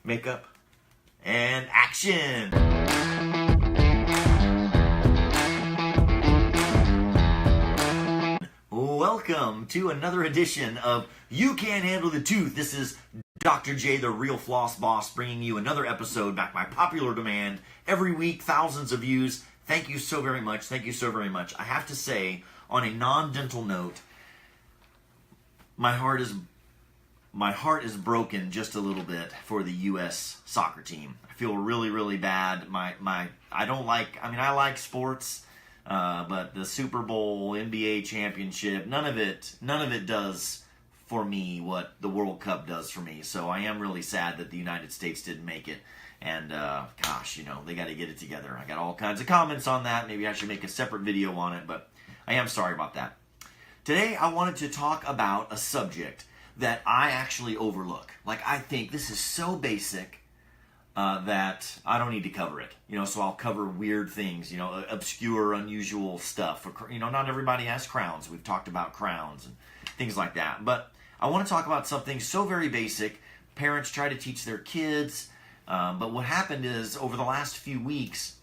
makeup, and action! Welcome to another edition of You Can't Handle the Tooth. This is Dr. J, the real Floss Boss, bringing you another episode back by popular demand. Every week, thousands of views. Thank you so very much. Thank you so very much. I have to say, on a non-dental note, my heart is broken just a little bit for the U.S. soccer team. I feel really, really bad. I like sports, but the Super Bowl, NBA championship, none of it does for me what the World Cup does for me. So I am really sad that the United States didn't make it. And they got to get it together. I got all kinds of comments on that. Maybe I should make a separate video on it, but I am sorry about that. Today I wanted to talk about a subject that I actually overlook. I think this is so basic that I don't need to cover it. So I'll cover weird things, obscure, unusual stuff. Not everybody has crowns. We've talked about crowns and things like that. But I want to talk about something so very basic. Parents try to teach their kids. But what happened is, over the last few weeks,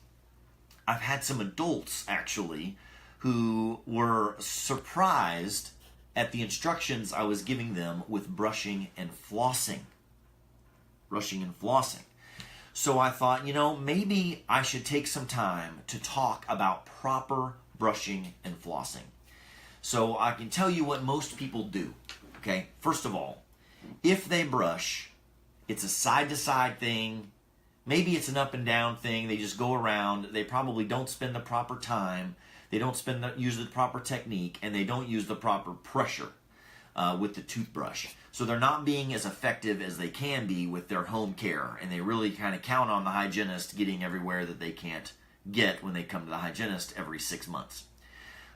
I've had some adults, actually, who were surprised at the instructions I was giving them with brushing and flossing. Brushing and flossing. So I thought, maybe I should take some time to talk about proper brushing and flossing. So I can tell you what most people do, okay? First of all, if they brush, it's a side-to-side thing. Maybe it's an up-and-down thing. They just go around. They probably don't spend the proper time. They don't use the proper technique, and they don't use the proper pressure with the toothbrush. So they're not being as effective as they can be with their home care, and they really kind of count on the hygienist getting everywhere that they can't get when they come to the hygienist every 6 months.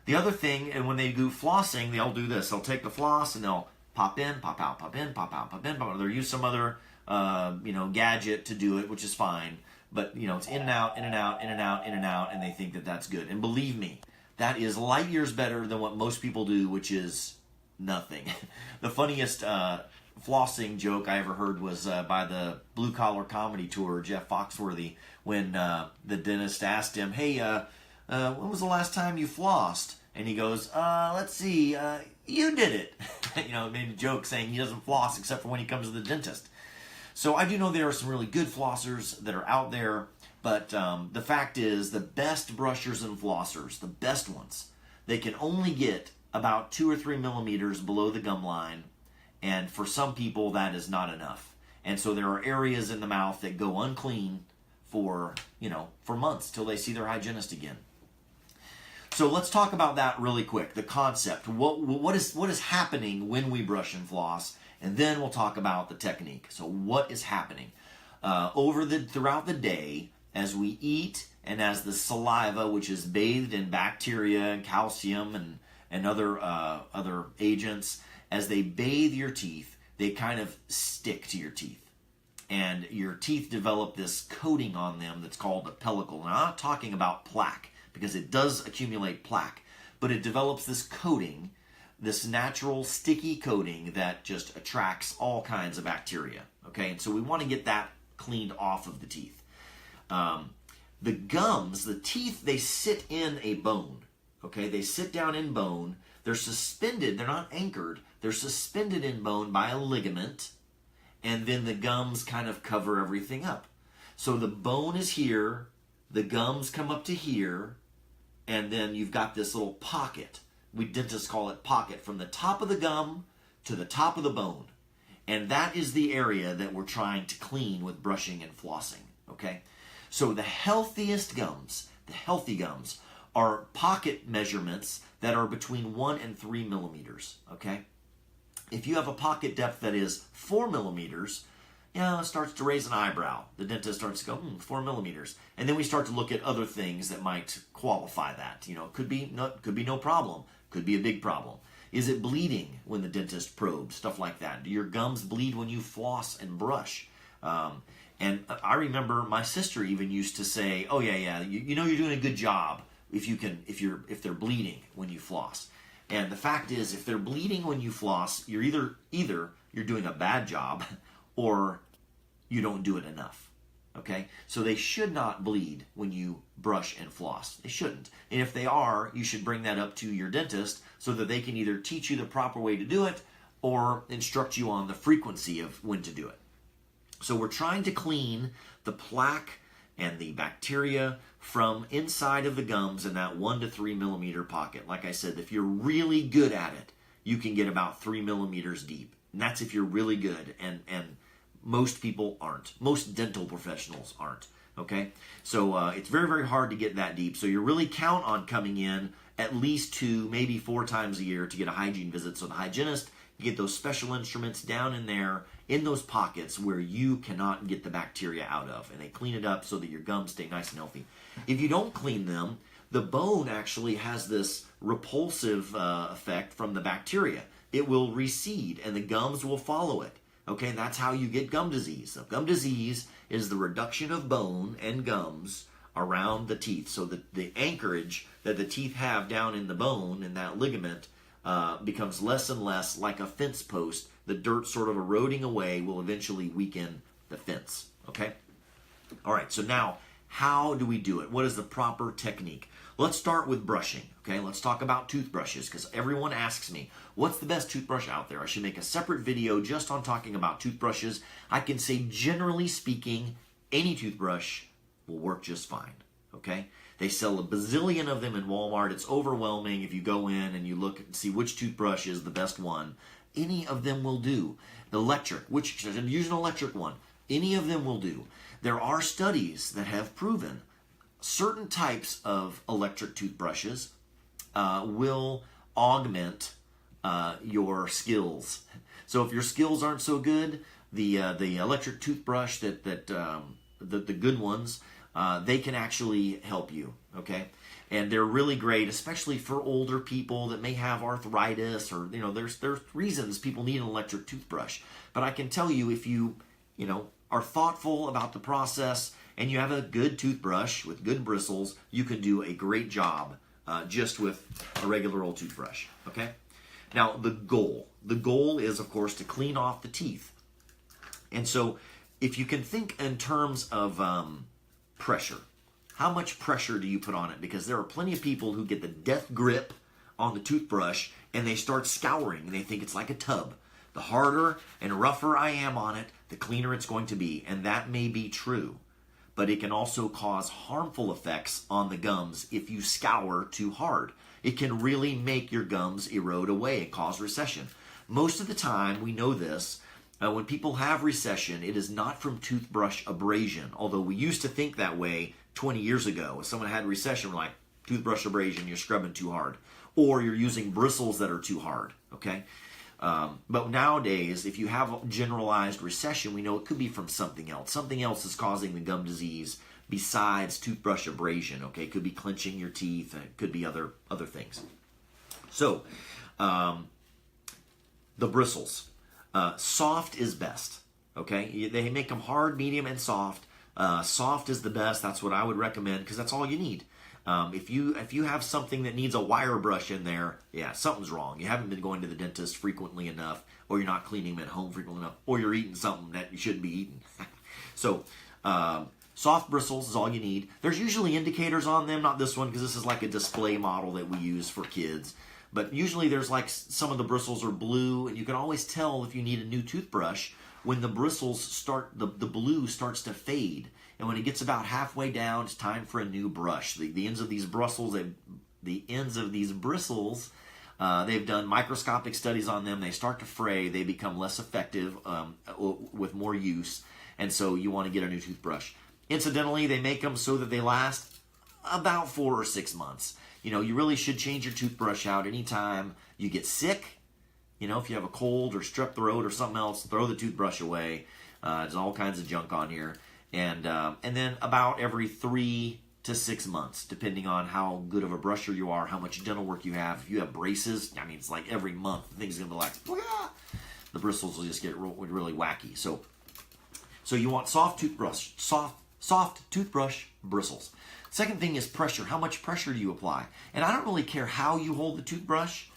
The other thing, and when they do flossing, they'll do this. They'll take the floss, and they'll pop in, pop out, pop in, pop out, pop in, pop out. They'll use some other gadget to do it, which is fine. But, it's in and out, in and out, in and out, in and out, and they think that that's good. And believe me, that is light years better than what most people do, which is nothing. The funniest flossing joke I ever heard was by the Blue Collar Comedy Tour, Jeff Foxworthy, when the dentist asked him, hey, when was the last time you flossed? And he goes, let's see, you did it. Made a joke saying he doesn't floss except for when he comes to the dentist. So I do know there are some really good flossers that are out there, but the fact is the best brushers and flossers, the best ones, they can only get about 2 or 3 millimeters below the gum line, and for some people that is not enough. And so there are areas in the mouth that go unclean for months till they see their hygienist again. So let's talk about that really quick, the concept. What is happening when we brush and floss? And then we'll talk about the technique. So what is happening? Throughout the day, as we eat and as the saliva, which is bathed in bacteria and calcium and other agents, as they bathe your teeth, they kind of stick to your teeth. And your teeth develop this coating on them that's called a pellicle. Now, I'm not talking about plaque, because it does accumulate plaque, but it develops this coating, this natural sticky coating that just attracts all kinds of bacteria, okay? And so we want to get that cleaned off of the teeth. The gums, the teeth, they sit in a bone, okay? They sit down in bone. They're suspended. They're not anchored. They're suspended in bone by a ligament, and then the gums kind of cover everything up. So the bone is here, the gums come up to here, and then you've got this little pocket. We dentists call it pocket, from the top of the gum to the top of the bone. And that is the area that we're trying to clean with brushing and flossing, okay? So the healthiest gums, the healthy gums, are pocket measurements that are between 1 and 3 millimeters, okay? If you have a pocket depth that is 4 millimeters, it starts to raise an eyebrow. The dentist starts to go, 4 millimeters. And then we start to look at other things that might qualify that. Could be no problem. Could be a big problem. Is it bleeding when the dentist probes? Stuff like that. Do your gums bleed when you floss and brush? And I remember my sister even used to say, "Oh yeah, you're doing a good job if they're bleeding when you floss." And the fact is, if they're bleeding when you floss, you're either you're doing a bad job, or you don't do it enough. Okay? So they should not bleed when you brush and floss. They shouldn't. And if they are, you should bring that up to your dentist so that they can either teach you the proper way to do it or instruct you on the frequency of when to do it. So we're trying to clean the plaque and the bacteria from inside of the gums in that 1 to 3 millimeter pocket. Like I said, if you're really good at it, you can get about 3 millimeters deep. And that's if you're really good. And most people aren't. Most dental professionals aren't. Okay? So it's very, very hard to get that deep. So you really count on coming in at least 2, maybe 4 times a year to get a hygiene visit. So the hygienist, you get those special instruments down in there in those pockets where you cannot get the bacteria out of, and they clean it up so that your gums stay nice and healthy. If you don't clean them, the bone actually has this repulsive effect from the bacteria. It will recede and the gums will follow it. Okay, and that's how you get gum disease. So gum disease is the reduction of bone and gums around the teeth. So the anchorage that the teeth have down in the bone, in that ligament, becomes less and less like a fence post. The dirt sort of eroding away will eventually weaken the fence. Okay? All right, so now, how do we do it? What is the proper technique? Let's start with brushing. Okay, let's talk about toothbrushes, because everyone asks me, what's the best toothbrush out there? I should make a separate video just on talking about toothbrushes. I can say, generally speaking, any toothbrush will work just fine. Okay? They sell a bazillion of them in Walmart. It's overwhelming if you go in and you look and see which toothbrush is the best one. Any of them will do. Electric, use an electric one. Any of them will do. There are studies that have proven certain types of electric toothbrushes will augment your skills. So if your skills aren't so good, the electric toothbrush the good ones, they can actually help you, okay? And they're really great, especially for older people that may have arthritis, or, there's reasons people need an electric toothbrush. But I can tell you, if you are thoughtful about the process and you have a good toothbrush with good bristles, you can do a great job just with a regular old toothbrush, okay? Now, the goal is, of course, to clean off the teeth. And so if you can think in terms of pressure. How much pressure do you put on it? Because there are plenty of people who get the death grip on the toothbrush and they start scouring and they think it's like a tub. The harder and rougher I am on it, the cleaner it's going to be. And that may be true. But it can also cause harmful effects on the gums if you scour too hard. It can really make your gums erode away and cause recession. Most of the time, we know this, when people have recession, it is not from toothbrush abrasion, although we used to think that way 20 years ago. If someone had recession, we're like, toothbrush abrasion, you're scrubbing too hard. Or you're using bristles that are too hard, okay? But nowadays, if you have generalized recession, we know it could be from something else. Something else is causing the gum disease besides toothbrush abrasion, okay? It could be clenching your teeth, and it could be other things. So, the bristles. Soft is best, okay? They make them hard, medium, and soft. Soft is the best. That's what I would recommend, because that's all you need. If you have something that needs a wire brush in there, yeah, something's wrong. You haven't been going to the dentist frequently enough, or you're not cleaning them at home frequently enough, or you're eating something that you shouldn't be eating. So, soft bristles is all you need. There's usually indicators on them, not this one, because this is like a display model that we use for kids. But usually there's like some of the bristles are blue, and you can always tell if you need a new toothbrush when the bristles start, the blue starts to fade. And when it gets about halfway down, it's time for a new brush. The ends of these bristles, they've done microscopic studies on them. They start to fray. They become less effective with more use. And so you want to get a new toothbrush. Incidentally, they make them so that they last about 4 or 6 months. You really should change your toothbrush out anytime you get sick. If you have a cold or strep throat or something else, throw the toothbrush away. There's all kinds of junk on here. And then about every 3 to 6 months, depending on how good of a brusher you are, how much dental work you have. If you have braces, it's like every month, the thing's going to be like, Wah! The bristles will just get really wacky. So you want soft toothbrush bristles. Second thing is pressure. How much pressure do you apply? And I don't really care how you hold the toothbrush,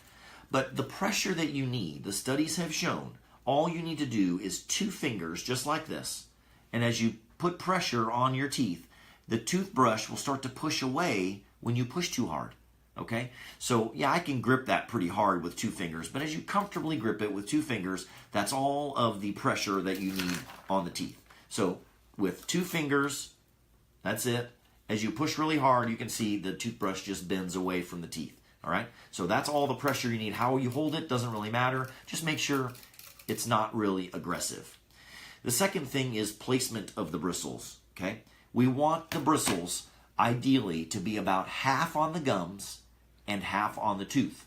but the pressure that you need, the studies have shown, all you need to do is 2 fingers, just like this, And as you put pressure on your teeth, the toothbrush will start to push away when you push too hard. Okay? So, yeah, I can grip that pretty hard with 2 fingers, but as you comfortably grip it with 2 fingers, that's all of the pressure that you need on the teeth. So, with 2 fingers, that's it. As you push really hard, you can see the toothbrush just bends away from the teeth. All right? So that's all the pressure you need. How you hold it doesn't really matter. Just make sure it's not really aggressive. The second thing is placement of the bristles. Okay? We want the bristles, ideally, to be about half on the gums and half on the tooth.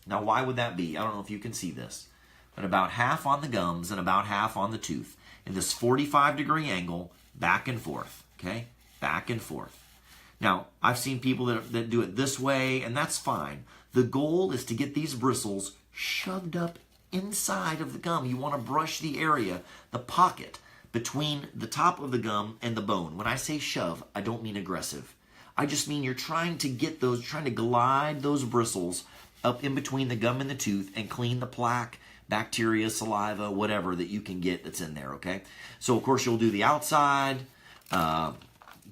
Now, why would that be? I don't know if you can see this, but about half on the gums and about half on the tooth in this 45-degree angle, back and forth. Okay? Back and forth. Now, I've seen people that do it this way, and that's fine. The goal is to get these bristles shoved up inside of the gum. You want to brush the area, the pocket, between the top of the gum and the bone. When I say shove, I don't mean aggressive. I just mean you're trying to get those, trying to glide those bristles up in between the gum and the tooth and clean the plaque, bacteria, saliva, whatever that you can get that's in there, okay? So, of course, you'll do the outside.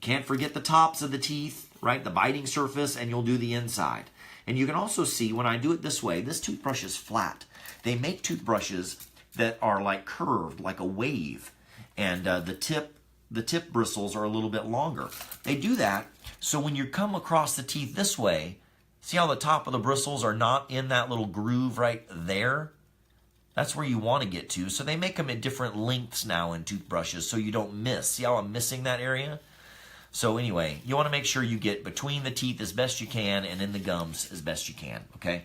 Can't forget the tops of the teeth, right? The biting surface, and you'll do the inside. And you can also see when I do it this way, this toothbrush is flat. They make toothbrushes that are like curved, like a wave. And the tip bristles are a little bit longer. They do that so when you come across the teeth this way, see how the top of the bristles are not in that little groove right there? That's where you want to get to. So they make them at different lengths now in toothbrushes so you don't miss. See how I'm missing that area? So anyway, you want to make sure you get between the teeth as best you can and in the gums as best you can, okay?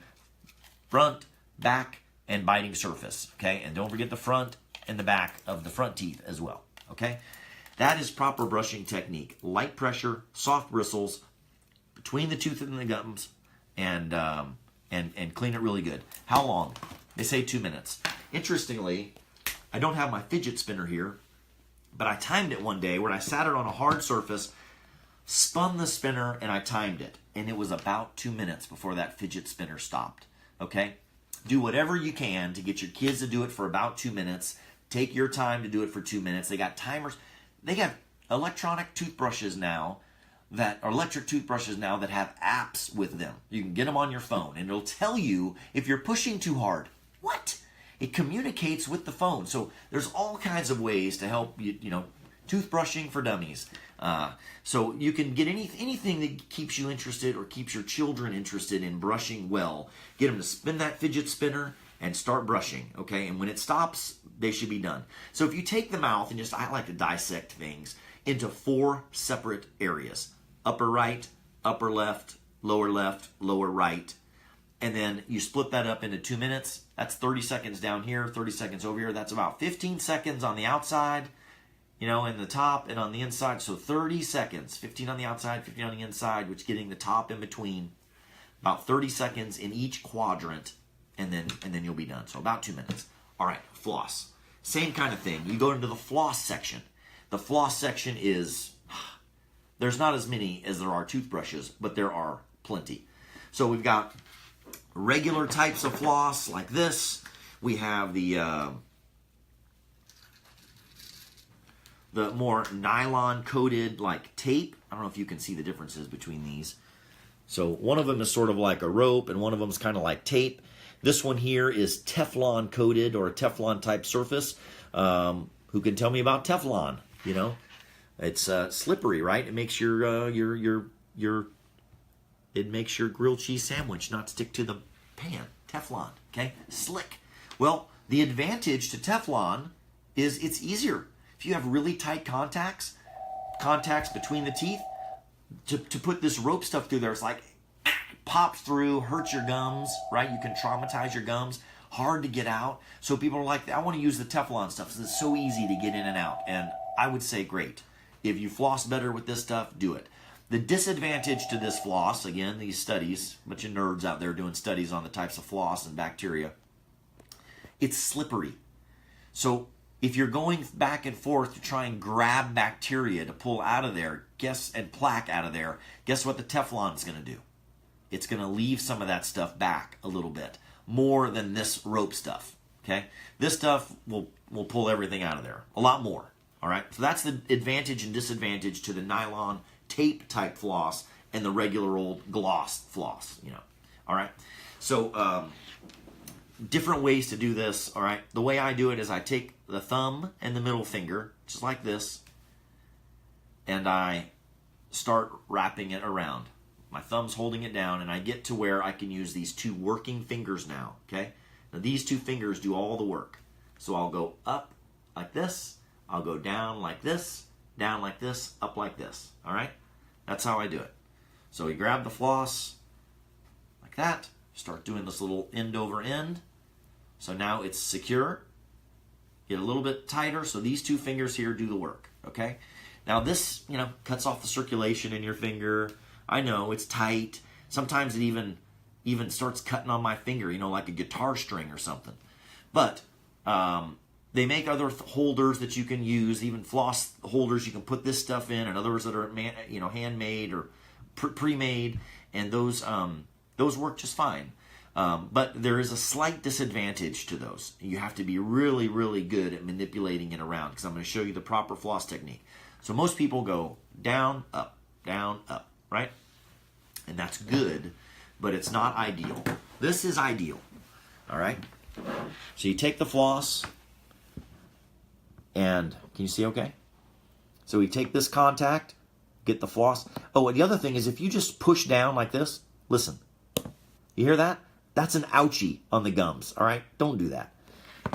Front, back, and biting surface, okay? And don't forget the front and the back of the front teeth as well, okay? That is proper brushing technique. Light pressure, soft bristles, between the tooth and the gums, and clean it really good. How long? They say 2 minutes. Interestingly, I don't have my fidget spinner here, but I timed it one day where I sat it on a hard surface, spun the spinner, and I timed it. And it was about 2 minutes before that fidget spinner stopped. Okay? Do whatever you can to get your kids to do it for about 2 minutes. Take your time to do it for 2 minutes. They got timers. They got electronic toothbrushes now that are electric toothbrushes now that have apps with them. You can get them on your phone, and it'll tell you if you're pushing too hard. What? It communicates with the phone. So there's all kinds of ways to help you, toothbrushing for dummies. So you can get anything that keeps you interested or keeps your children interested in brushing well. Get them to spin that fidget spinner and start brushing, okay? And when it stops, they should be done. So if you take the mouth and I like to dissect things into 4 separate areas. Upper right, upper left, lower right. And then you split that up into 2 minutes. That's 30 seconds down here, 30 seconds over here. That's about 15 seconds on the outside, in the top and on the inside. So 30 seconds, 15 on the outside, 15 on the inside, which getting the top in between. About 30 seconds in each quadrant, and then you'll be done. So about 2 minutes. All right, floss. Same kind of thing. You go into the floss section. The floss section is, there's not as many as there are toothbrushes, but there are plenty. So we've got regular types of floss like this. We have the more nylon coated like tape. I don't know if you can see the differences between these. So one of them is sort of like a rope and one of them is kind of like tape. This one here is Teflon coated or a Teflon type surface. Who can tell me about Teflon? It's slippery, right? It makes your grilled cheese sandwich not stick to the pan. Teflon, okay? Slick. Well, the advantage to Teflon is it's easier. If you have really tight contacts between the teeth, to put this rope stuff through there, it's like pops through, hurts your gums, right? You can traumatize your gums. Hard to get out. So people are like, I want to use the Teflon stuff. It's so easy to get in and out. And I would say, great. If you floss better with this stuff, do it. The disadvantage to this floss, again, these studies, a bunch of nerds out there doing studies on the types of floss and bacteria, it's slippery. So if you're going back and forth to try and grab bacteria to pull out of there, and plaque out of there, guess what the Teflon is going to do? It's going to leave some of that stuff back a little bit, more than this rope stuff, okay? This stuff will pull everything out of there, a lot more, All right, so that's the advantage and disadvantage to the nylon tape type floss and the regular old gloss floss, All right, so different ways to do this. All right, the way I do it is I take the thumb and the middle finger, just like this, and I start wrapping it around. My thumb's holding it down, and I get to where I can use these two working fingers now, okay? Now, these two fingers do all the work. So I'll go up like this, I'll go down like this, up like this, all right? That's how I do it. So we grab the floss like that, start doing this little end over end. So now it's secure. Get a little bit tighter, so these two fingers here do the work, okay? Now this, cuts off the circulation in your finger. I know, it's tight. Sometimes it even starts cutting on my finger, like a guitar string or something. But they make other holders that you can use, even floss holders you can put this stuff in, and others that are handmade or pre-made, and those work just fine. But there is a slight disadvantage to those. You have to be really, really good at manipulating it around, because I'm going to show you the proper floss technique. So most people go down, up, right? And that's good, but it's not ideal. This is ideal, all right? So you take the floss, and can you see okay? So we take this contact, get the floss. Oh, and the other thing is if you just push down like this, listen, you hear that? That's an ouchie on the gums, all right? Don't do that.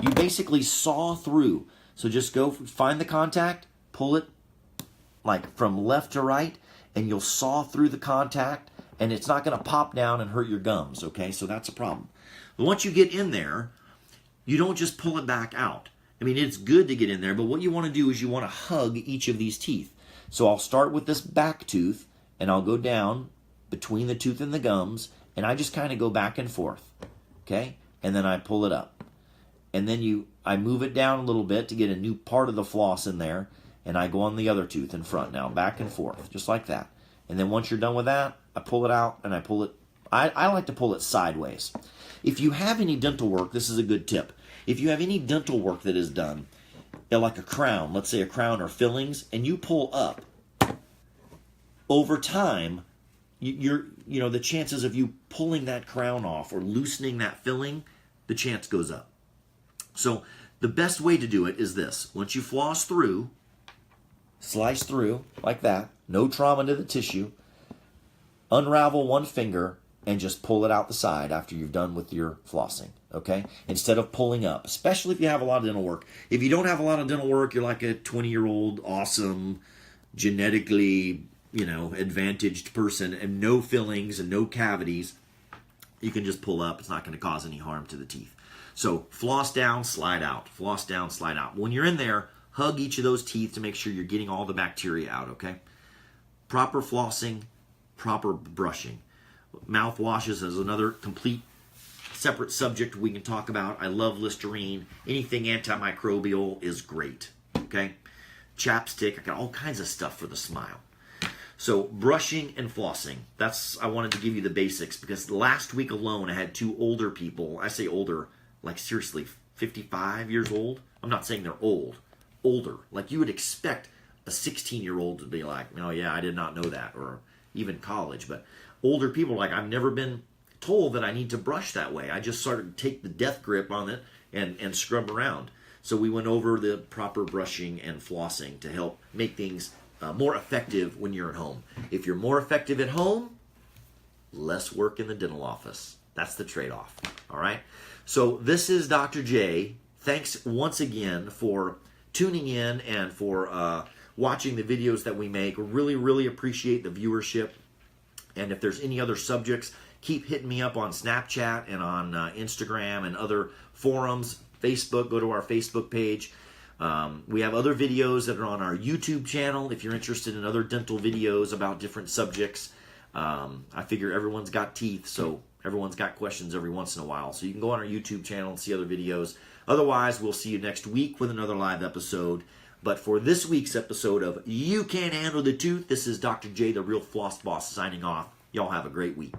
You basically saw through. So just go find the contact, pull it like from left to right, and you'll saw through the contact, and it's not going to pop down and hurt your gums, okay? So that's a problem. But once you get in there, you don't just pull it back out. I mean, it's good to get in there, but what you want to do is you want to hug each of these teeth. So I'll start with this back tooth, and I'll go down between the tooth and the gums, and I just kind of go back and forth, okay? And then I pull it up. And then I move it down a little bit to get a new part of the floss in there, and I go on the other tooth in front now, back and forth, just like that. And then once you're done with that, I pull it out, and I pull it. I like to pull it sideways. If you have any dental work, this is a good tip. If you have any dental work that is done, like a crown, let's say a crown or fillings, and you pull up, over time, the chances of you pulling that crown off or loosening that filling, the chance goes up. So the best way to do it is this. Once you floss through, slice through like that, no trauma to the tissue, unravel one finger and just pull it out the side after you've done with your flossing, okay? Instead of pulling up, especially if you have a lot of dental work. If you don't have a lot of dental work, you're like a 20-year-old, awesome, genetically, advantaged person and no fillings and no cavities, you can just pull up. It's not going to cause any harm to the teeth. So floss down, slide out. Floss down, slide out. When you're in there, hug each of those teeth to make sure you're getting all the bacteria out, okay? Proper flossing, proper brushing. Mouthwashes is another complete separate subject we can talk about. I love Listerine. Anything antimicrobial is great, okay? Chapstick, I got all kinds of stuff for the smile. So brushing and flossing, I wanted to give you the basics, because last week alone I had two older people. I say older, like seriously, 55 years old. I'm not saying they're old. Older. Like you would expect a 16-year-old to be like, oh yeah, I did not know that, or even college. But older people are like, I've never been told that I need to brush that way. I just sort of take the death grip on it and scrub around. So we went over the proper brushing and flossing to help make things more effective when you're at home. If you're more effective at home, less work in the dental office. That's the trade-off. All right? So this is Dr. J. Thanks once again for tuning in and for watching the videos that we make. Really, really appreciate the viewership. And if there's any other subjects, keep hitting me up on Snapchat and on Instagram and other forums. Facebook, go to our Facebook page. We have other videos that are on our YouTube channel if you're interested in other dental videos about different subjects. I figure everyone's got teeth, so everyone's got questions every once in a while. So you can go on our YouTube channel and see other videos. Otherwise, we'll see you next week with another live episode. But for this week's episode of You Can't Handle the Tooth, this is Dr. J, the Real Floss Boss, signing off. Y'all have a great week.